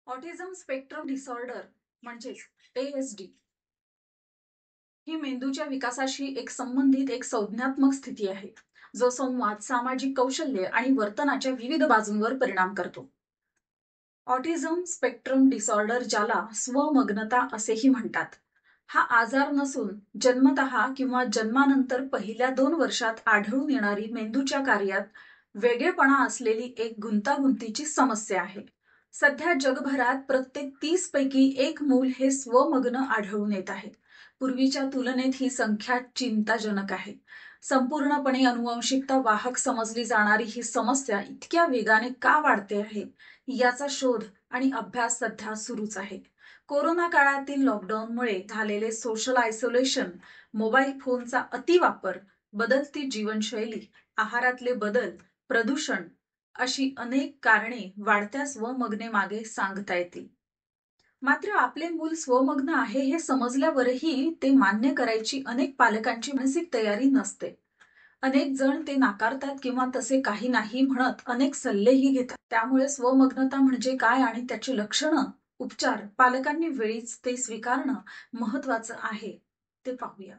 Autism spectrum disorder म्हणजेच ASD ही मेंदूच्या विकासाशी संबंधित एक संज्ञात्मक स्थिती आहे, जो संवाद, सामाजिक कौशल्य आणि वर्तनाच्या विविध बाजूंवर परिणाम करतो. ऑटिझम स्पेक्ट्रम डिसऑर्डर, ज्याला स्वमग्नता असेही म्हणतात, हा आजार नसून जन्मतः किंवा जन्मानंतर पहिल्या 2 वर्षात आढळून येणारी मेंदूच्या कार्यात वेगळेपणा असलेली एक गुंतागुंतीची समस्या आहे. सध्या जगभरात प्रत्येक 30 पैकी एक मूल हे स्वमग्न आढळून येत आहे. पूर्वीच्या तुलनेत ही संख्या चिंताजनक आहे. संपूर्णपणे अनुवंशिकता वाहक समजली जाणारी ही समस्या इतक्या वेगाने का वाढते आहे, याचा शोध आणि अभ्यास सध्या सुरूच आहे. कोरोना काळातील लॉकडाऊनमुळे झालेले सोशल आयसोलेशन, मोबाईल फोनचा अतिवापर, बदलती जीवनशैली, आहारातले बदल, प्रदूषण अशी अनेक कारणे वाढत्या स्वमग्नेमागे सांगता येतील. मात्र आपले मूल स्वमग्न आहे हे समजल्यावरही ते मान्य करायची अनेक पालकांची मानसिक तयारी नसते. अनेक जण ते नाकारतात किंवा तसे काही नाही म्हणत अनेक सल्लेही घेतात. त्यामुळे स्वमग्नता म्हणजे काय आणि त्याची लक्षणं, उपचार पालकांनी वेळीच ते स्वीकारणं महत्वाचं आहे, ते पाहूया.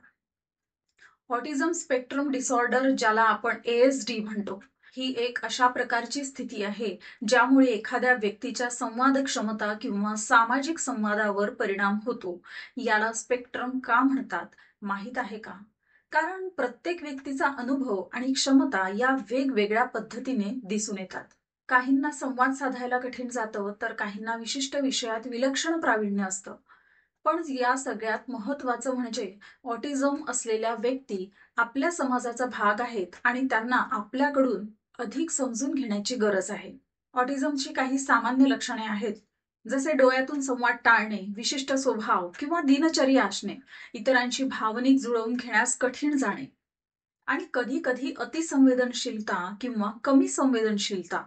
ऑटिझम स्पेक्ट्रम डिसऑर्डर, ज्याला आपण ASD म्हणतो, ही एक अशा प्रकारची स्थिती आहे ज्यामुळे एखाद्या व्यक्तीच्या संवाद क्षमता किंवा सामाजिक संवादावर परिणाम होतो. याला स्पेक्ट्रम का म्हणतात माहीत आहे का? कारण प्रत्येक व्यक्तीचा अनुभव आणि क्षमता या वेगवेगळ्या पद्धतीने दिसून येतात. काहींना संवाद साधायला कठीण जातं, तर काहींना विशिष्ट विषयात विलक्षण प्रावीण्य असतं. पण या सगळ्यात महत्वाचं म्हणजे ऑटिझम असलेल्या व्यक्ती आपल्या समाजाचा भाग आहेत आणि त्यांना आपल्याकडून अधिक समजून घेण्याची गरज आहे. ऑटिझमची काही सामान्य लक्षणे आहेत, जसे डोळ्यातून संवाद टाळणे, विशिष्ट स्वभाव किंवा दिनचर्या असणे, इतरांशी भावनिक जुळवून घेण्यास कठीण जाणे आणि कधी कधी अतिसंवेदनशीलता किंवा कमी संवेदनशीलता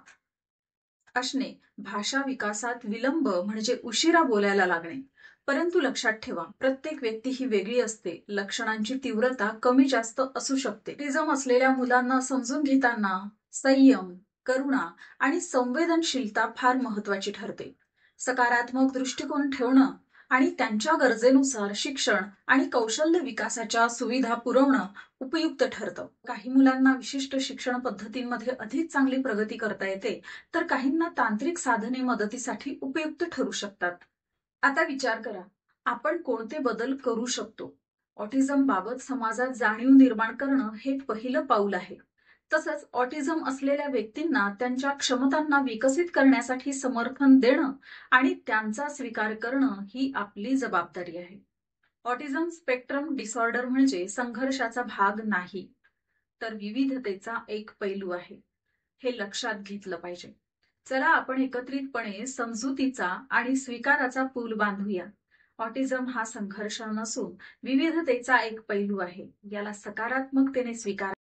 असणे, भाषा विकासात विलंब म्हणजे उशिरा बोलायला लागणे. परंतु लक्षात ठेवा, प्रत्येक व्यक्ती ही वेगळी असते. लक्षणांची तीव्रता कमी जास्त असू शकते. ऑटिझम असलेल्या मुलांना समजून घेताना संयम, करुणा आणि संवेदनशीलता फार महत्वाची ठरते. सकारात्मक दृष्टिकोन ठेवणं आणि त्यांच्या गरजेनुसार शिक्षण आणि कौशल्य विकासाच्या सुविधा पुरवणं उपयुक्त ठरतं. काही मुलांना विशिष्ट शिक्षण पद्धतींमध्ये अधिक चांगली प्रगती करता येते, तर काहींना तांत्रिक साधने मदतीसाठी उपयुक्त ठरू शकतात. आता विचार करा, आपण कोणते बदल करू शकतो? ऑटिझम बाबत समाजात जाणीव निर्माण करणं हे पहिलं पाऊल आहे. तसंच ऑटिझम असलेल्या व्यक्तींना त्यांच्या क्षमतांना विकसित करण्यासाठी समर्थन देणं आणि त्यांचा स्वीकार करणं ही आपली जबाबदारी आहे. ऑटिझम स्पेक्ट्रम डिसऑर्डर म्हणजे संघर्षाचा भाग नाही, तर विविधतेचा एक पैलू आहे. हे लक्षात घेतलं पाहिजे. चला आपण एकत्रितपणे समजुतीचा आणि स्वीकाराचा पूल बांधूया. ऑटिझम हा संघर्ष नसून विविधतेचा एक पैलू आहे. याला सकारात्मकतेने स्वीकार